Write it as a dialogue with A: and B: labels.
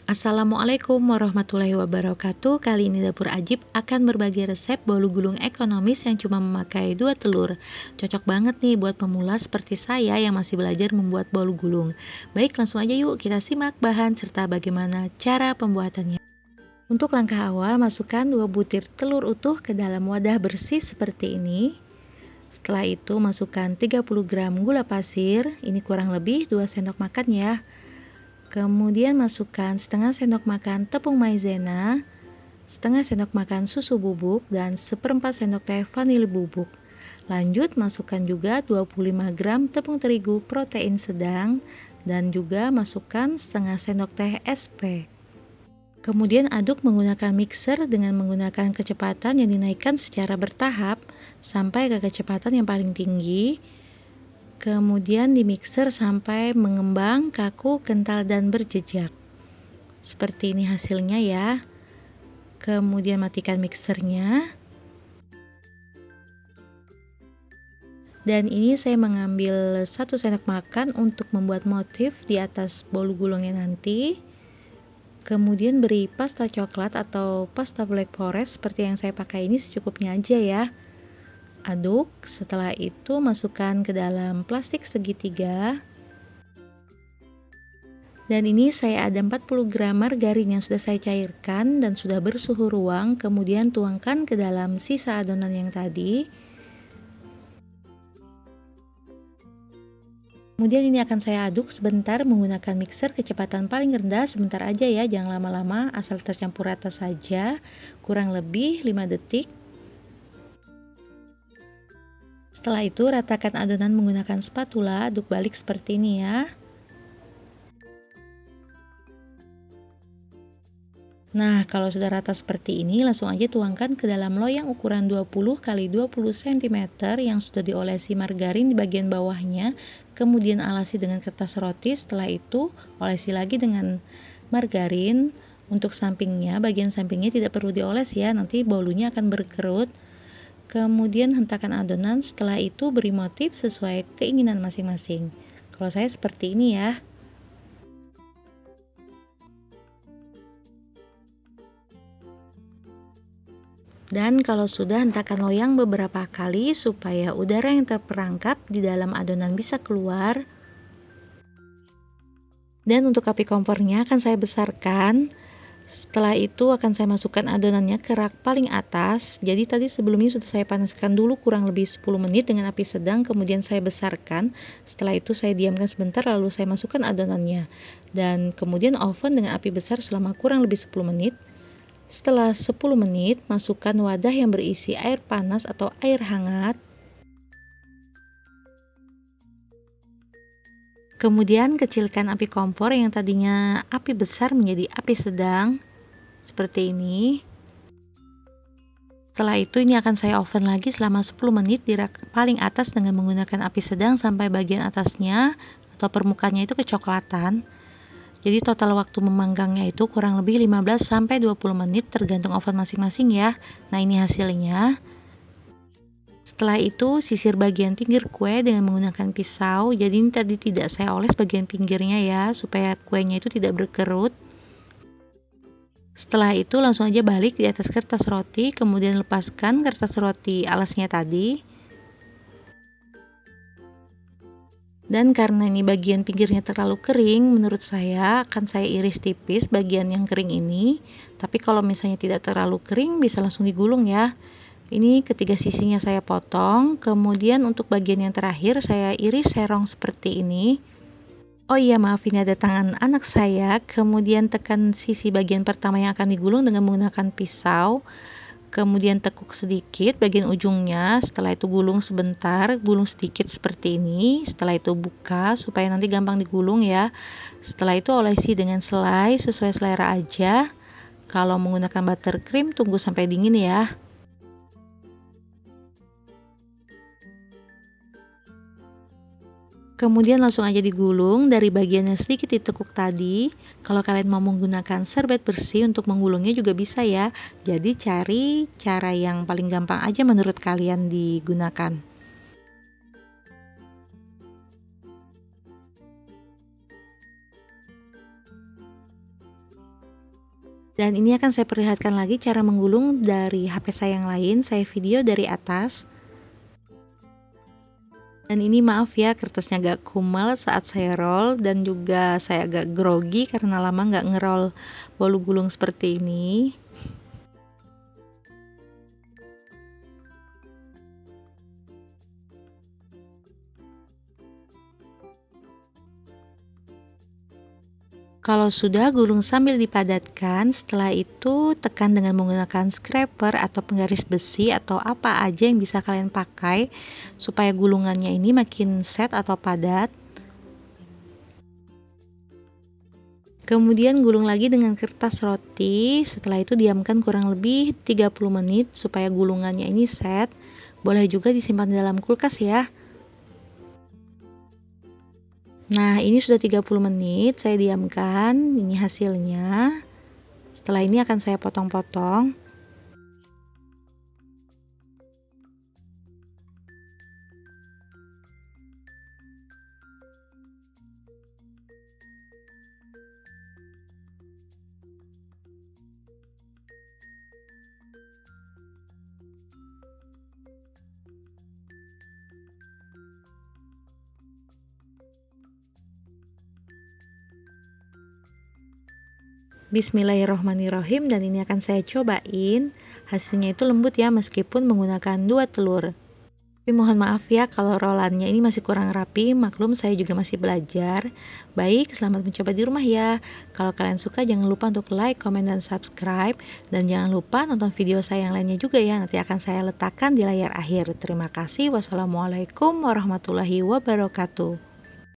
A: Assalamualaikum warahmatullahi wabarakatuh. Kali ini Dapur Ajib akan berbagi resep bolu gulung ekonomis yang cuma memakai 2 telur. Cocok banget nih buat pemula seperti saya yang masih belajar membuat bolu gulung. Baik, langsung aja yuk kita simak bahan serta bagaimana cara pembuatannya. Untuk langkah awal, masukkan 2 butir telur utuh ke dalam wadah bersih seperti ini. Setelah itu masukkan 30 gram gula pasir, ini kurang lebih 2 sendok makan ya. Kemudian masukkan setengah sendok makan tepung maizena, setengah sendok makan susu bubuk, dan seperempat sendok teh vanili bubuk. Lanjut masukkan juga 25 gram tepung terigu protein sedang, dan juga masukkan setengah sendok teh SP. Kemudian aduk menggunakan mixer dengan menggunakan kecepatan yang dinaikkan secara bertahap sampai ke kecepatan yang paling tinggi. Kemudian di mixer sampai mengembang, kaku, kental, dan berjejak. Seperti ini hasilnya ya. Kemudian matikan mixernya. Dan ini saya mengambil 1 sendok makan untuk membuat motif di atas bolu gulungnya nanti. Kemudian beri pasta coklat atau pasta black forest seperti yang saya pakai ini secukupnya aja ya. Aduk, setelah itu masukkan ke dalam plastik segitiga. Dan ini saya ada 40 gram margarin yang sudah saya cairkan dan sudah bersuhu ruang, kemudian tuangkan ke dalam sisa adonan yang tadi. Kemudian ini akan saya aduk sebentar menggunakan mixer kecepatan paling rendah, sebentar aja ya, jangan lama-lama, asal tercampur rata saja, kurang lebih 5 detik. Setelah itu ratakan adonan menggunakan spatula, aduk balik seperti ini ya. Nah, kalau sudah rata seperti ini, langsung aja tuangkan ke dalam loyang ukuran 20 x 20 cm yang sudah diolesi margarin di bagian bawahnya, kemudian alasi dengan kertas roti. Setelah itu, olesi lagi dengan margarin. Untuk sampingnya, bagian sampingnya tidak perlu dioles ya, nanti bolunya akan berkerut. Kemudian hentakan adonan, setelah itu beri motif sesuai keinginan masing-masing. Kalau saya seperti ini ya. Dan kalau sudah, hentakan loyang beberapa kali supaya udara yang terperangkap di dalam adonan bisa keluar. Dan untuk api kompornya akan saya besarkan. Setelah itu akan saya masukkan adonannya ke rak paling atas. Jadi tadi sebelumnya sudah saya panaskan dulu kurang lebih 10 menit dengan api sedang, kemudian saya besarkan. Setelah itu saya diamkan sebentar lalu saya masukkan adonannya. Dan kemudian oven dengan api besar selama kurang lebih 10 menit. Setelah 10 menit, masukkan wadah yang berisi air panas atau air hangat. Kemudian kecilkan api kompor yang tadinya api besar menjadi api sedang, seperti ini. Setelah itu ini akan saya oven lagi selama 10 menit di rak paling atas dengan menggunakan api sedang sampai bagian atasnya atau permukaannya itu kecoklatan. Jadi total waktu memanggangnya itu kurang lebih 15 sampai 20 menit tergantung oven masing-masing ya. Nah, ini hasilnya. Setelah itu sisir bagian pinggir kue dengan menggunakan pisau. Jadi ini tadi tidak saya oles bagian pinggirnya ya, supaya kuenya itu tidak berkerut. Setelah itu langsung aja balik di atas kertas roti, kemudian lepaskan kertas roti alasnya tadi. Dan karena ini bagian pinggirnya terlalu kering, menurut saya akan saya iris tipis bagian yang kering ini. Tapi kalau misalnya tidak terlalu kering, bisa langsung digulung ya. Ini ketiga sisinya saya potong, kemudian untuk bagian yang terakhir saya iris serong seperti ini. Oh iya, maaf, ini ada tangan anak saya. Kemudian tekan sisi bagian pertama yang akan digulung dengan menggunakan pisau. Kemudian tekuk sedikit bagian ujungnya. Setelah itu gulung sebentar, gulung sedikit seperti ini. Setelah itu buka supaya nanti gampang digulung ya. Setelah itu olesi dengan selai sesuai selera aja. Kalau menggunakan buttercream tunggu sampai dingin ya. Kemudian langsung aja digulung dari bagian yang sedikit ditekuk tadi. Kalau kalian mau menggunakan serbet bersih untuk menggulungnya juga bisa ya. Jadi cari cara yang paling gampang aja menurut kalian digunakan. Dan ini akan saya perlihatkan lagi cara menggulung dari HP saya yang lain. Saya video dari atas. Dan ini maaf ya, kertasnya agak kumal saat saya roll, dan juga saya agak grogi karena lama nggak ngerol bolu gulung seperti ini. Kalau sudah gulung sambil dipadatkan, setelah itu tekan dengan menggunakan scraper atau penggaris besi atau apa aja yang bisa kalian pakai supaya gulungannya ini makin set atau padat. Kemudian gulung lagi dengan kertas roti, setelah itu diamkan kurang lebih 30 menit supaya gulungannya ini set. Boleh juga disimpan dalam kulkas ya. Nah, ini sudah 30 menit saya diamkan, ini hasilnya. Setelah ini akan saya potong-potong. Bismillahirrohmanirrohim, dan ini akan saya cobain. Hasilnya itu lembut ya meskipun menggunakan 2 telur. Tapi mohon maaf ya kalau rollannya ini masih kurang rapi, maklum saya juga masih belajar. Baik, selamat mencoba di rumah ya. Kalau kalian suka jangan lupa untuk like, comment, dan subscribe. Dan jangan lupa nonton video saya yang lainnya juga ya, nanti akan saya letakkan di layar akhir. Terima kasih. Wassalamualaikum warahmatullahi wabarakatuh.